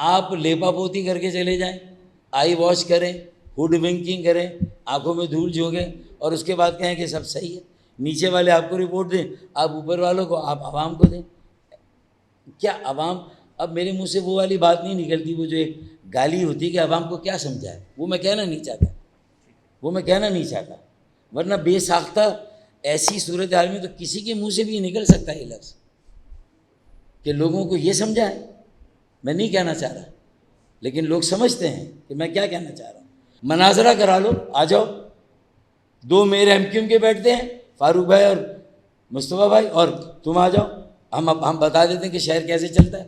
آپ لیپا پوتی کر کے چلے جائیں، آئی واش کریں، ہوڈ ونکنگ کریں، آنکھوں میں دھول جھونکیں اور اس کے بعد کہیں کہ سب صحیح ہے، نیچے والے آپ کو رپورٹ دیں، آپ اوپر والوں کو، آپ عوام کو دیں. کیا عوام، اب میرے منہ سے وہ والی بات نہیں نکلتی، وہ جو ایک گالی ہوتی کہ عوام کو کیا سمجھائے، وہ میں کہنا نہیں چاہتا، ورنہ بے ساختہ ایسی صورت حال میں تو کسی کے منہ سے بھی نکل سکتا ہے یہ لفظ کہ لوگوں کو یہ سمجھائے. میں نہیں کہنا چاہ رہا، لیکن لوگ سمجھتے ہیں کہ میں کیا کہنا چاہ رہا ہوں. مناظرہ کرا لو، آ جاؤ، 2 میئر ایم کے بیٹھتے ہیں، فاروق بھائی اور مصطفیٰ بھائی، اور تم آ جاؤ، ہم بتا دیتے ہیں کہ شہر کیسے چلتا ہے.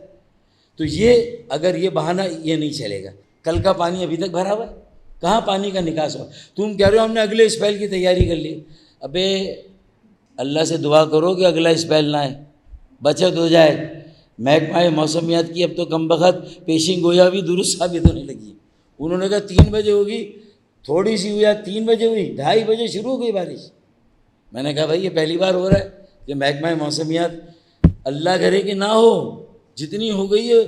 تو یہ اگر یہ بہانہ یہ نہیں چلے گا. کل کا پانی ابھی تک بھرا ہوا ہے، کہاں پانی کا نکاس ہوا؟ تم کہہ رہے ہو ہم نے اگلے اسپیل کی تیاری کر لی. ابے اللہ سے دعا کرو کہ اگلا اسپیل نہ آئے، بچت ہو جائے. محکمہ موسمیات کی اب تو کم بخت پیشین گویا بھی درست ثابت ہونے لگی. انہوں نے کہا 3 بجے ہوگی، تھوڑی سی ہوئی، 3 بجے ہوئی، 2:30 بجے شروع ہو گئی بارش. میں نے کہا بھائی یہ پہلی بار ہو رہا ہے کہ محکمہ موسمیات، اللہ کرے کہ نہ ہو، جتنی ہو گئی ہے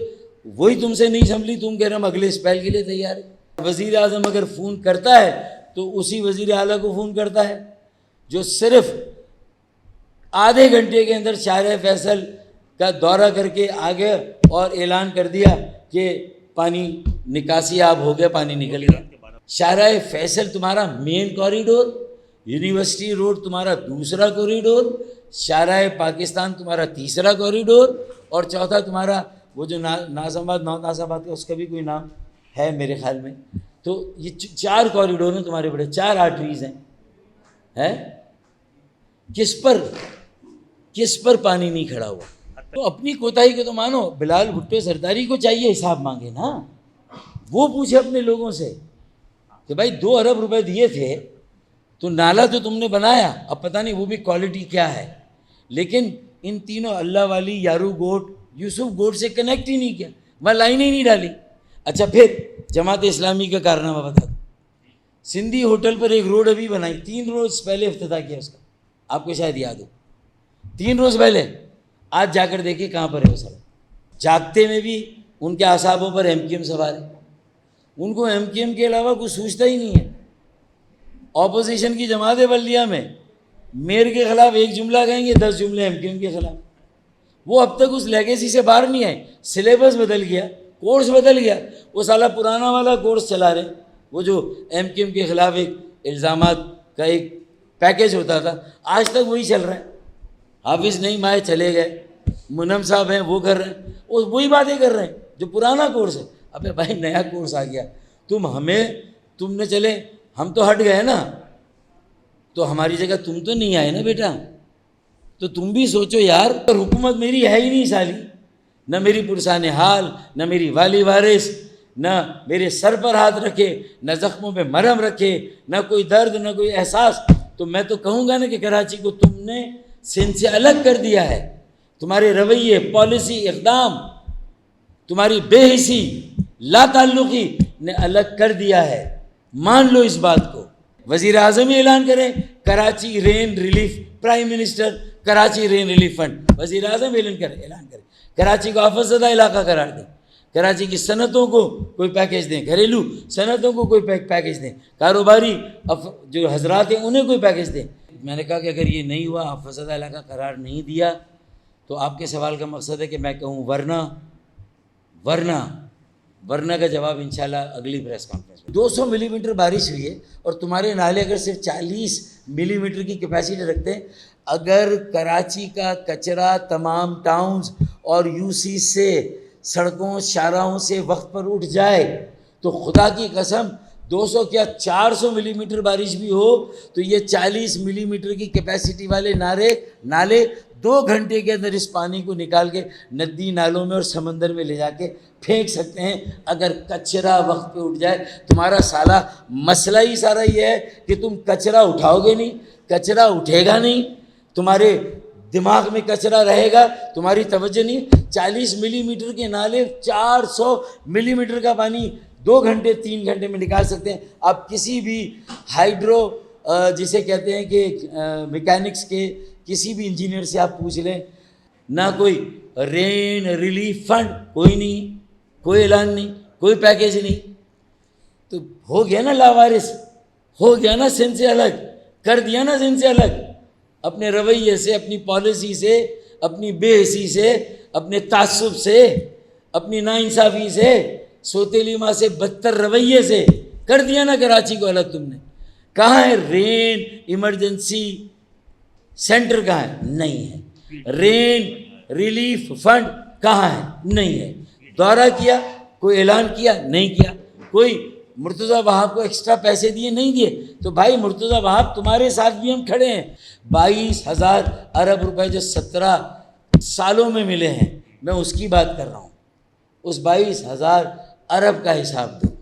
وہی تم سے نہیں سنبھلی، تم کہہ رہے ہم اگلے اسپیل کے لیے تیار ہیں. وزیر اعظم اگر فون کرتا ہے تو اسی وزیر اعلیٰ کو فون کرتا ہے جو صرف آدھے گھنٹے کے اندر شاہراہ فیصل کا دورہ کر کے آگے اور اعلان کر دیا کہ پانی نکاسی آب ہو گیا، پانی نکل گیا. شاہراہ فیصل تمہارا مین کوریڈور، یونیورسٹی روڈ تمہارا دوسرا کوریڈور، شاہراہ پاکستان تمہارا تیسرا کوریڈور، اور چوتھا تمہارا وہ جو ناظم آباد کا اس کا بھی کوئی نام ہے میرے خیال میں. تو یہ 4 کوریڈور ہیں تمہارے بڑے، 4 آرٹریز ہیں. کس پر پانی نہیں کھڑا ہوا؟ تو اپنی کوتاہی کو تو مانو. بلال بھٹو سرداری کو چاہیے حساب مانگے نا، وہ پوچھے اپنے لوگوں سے کہ بھائی 2 ارب روپے دیے تھے تو نالا تو تم نے بنایا، اب پتہ نہیں وہ بھی کوالٹی کیا ہے، لیکن ان تینوں اللہ والی، یارو گوٹ، یوسف گوٹ سے کنیکٹ ہی نہیں کیا، وہاں لائنیں ہی نہیں ڈالی. اچھا پھر جماعت اسلامی کا کارنامہ بتا دو. سندھی ہوٹل پر ایک روڈ ابھی بنائی، 3 روز پہلے افتتاح کیا اس کا، آپ کو شاید یاد ہو، 3 روز پہلے. آج جا کر دیکھیے کہاں پر ہے وہ سڑک. جاگتے میں بھی ان کے اعصابوں پر MQM سوار ہے، ان کو MQM کے علاوہ کچھ سوچتا ہی نہیں ہے. اپوزیشن کی جماعت بلدیہ میں میئر کے خلاف ایک جملہ کہیں گے، 10 جملے MQM کے خلاف. وہ اب تک اس لیگیسی سے باہر نہیں آئے. سلیبس بدل گیا، کورس بدل گیا، وہ سالہ پرانا والا کورس چلا رہے. وہ جو MQM کے خلاف ایک الزامات کا ایک پیکیج ہوتا تھا، آج تک وہی چل رہا ہے. حافظ نہیں مائے چلے گئے، منم صاحب ہیں وہ کر رہے ہیں، وہی باتیں کر رہے ہیں جو پرانا کورس ہے. ابے بھائی نیا کورس آ گیا، تم نے چلے، ہم تو ہٹ گئے نا، تو ہماری جگہ تم تو نہیں آئے نا بیٹا، تو تم بھی سوچو یار. حکومت میری ہے ہی نہیں سالی، نہ میری پرسان حال، نہ میری والی وارث، نہ میرے سر پر ہاتھ رکھے، نہ زخموں پہ مرہم رکھے، نہ کوئی درد، نہ کوئی احساس. تو میں تو کہوں گا نا کہ کراچی کو تم نے سندھ سے الگ کر دیا ہے. تمہارے رویے، پالیسی، اقدام، تمہاری بے حسی، لا تعلقی نے الگ کر دیا ہے. مان لو اس بات کو. وزیر اعظم ہی اعلان کریں کراچی رین ریلیف، پرائم منسٹر کراچی رین ریلیف فنڈ، وزیر اعظم اعلان کریں کراچی کو آفت زدہ علاقہ قرار دیں، کراچی کی صنعتوں کو کوئی پیکیج دیں، گھریلو صنعتوں کو کوئی پیکیج دیں، کاروباری جو حضرات ہیں انہیں کوئی پیکیج دیں. میں نے کہا کہ اگر یہ نہیں ہوا، آفت زدہ علاقہ قرار نہیں دیا، تو آپ کے سوال کا مقصد ہے کہ میں کہوں ورنہ کا جواب انشاءاللہ اگلی پریس کانفرنس میں. 200 ملی میٹر بارش ہوئی ہے اور تمہارے نالے اگر صرف 40 ملی میٹر کی کیپیسٹی رکھتے ہیں. اگر کراچی کا کچرا تمام ٹاؤنز اور UC سے، سڑکوں شاہراہوں سے وقت پر اٹھ جائے تو خدا کی قسم 200 کیا 400 ملی میٹر بارش بھی ہو تو یہ 40 ملی میٹر کی کیپیسٹی والے نالے 2 گھنٹے کے اندر اس پانی کو نکال کے ندی نالوں میں اور سمندر میں لے جا کے پھینک سکتے ہیں. اگر کچرا وقت پہ اٹھ جائے. تمہارا سالہ مسئلہ ہی سارا یہ ہے کہ تم کچرا اٹھاؤ گے نہیں، کچرا اٹھے گا نہیں، تمہارے دماغ میں کچرا رہے گا، تمہاری توجہ نہیں. 40 ملی میٹر کے نالے 400 ملی میٹر کا پانی 2 گھنٹے 3 گھنٹے میں نکال سکتے ہیں. آپ کسی بھی ہائیڈرو جسے کہتے ہیں کہ میکینکس کے کسی بھی انجینئر سے آپ پوچھ لیں، نہ کوئی رین ریلیف فنڈ، کوئی نہیں. کوئی اعلان نہیں، کوئی پیکیج نہیں، تو ہو گیا نا لاوارث، ہو گیا نا سن سے الگ، کر دیا نا سن سے الگ، اپنے رویے سے، اپنی پالیسی سے، اپنی بے حسی سے، اپنے تعصب سے، اپنی ناانصافی سے، سوتیلی ماں سے بدتر رویے سے کر دیا نا کراچی کو الگ تم نے۔ کہاں ہے رین ایمرجنسی سینٹر؟ کہاں ہے؟ نہیں ہے۔ رین ریلیف فنڈ کہاں ہے؟ نہیں ہے۔ دورہ کیا؟ کوئی اعلان کیا؟ نہیں کیا۔ کوئی مرتضیٰ وہاب کو ایکسٹرا پیسے دیے؟ نہیں دیے۔ تو بھائی مرتضیٰ وہاب تمہارے ساتھ بھی ہم کھڑے ہیں۔ 22,000 ارب روپے جو 17 سالوں میں ملے ہیں، میں اس کی بات کر رہا ہوں، اس 22,000 ارب کا حساب دو۔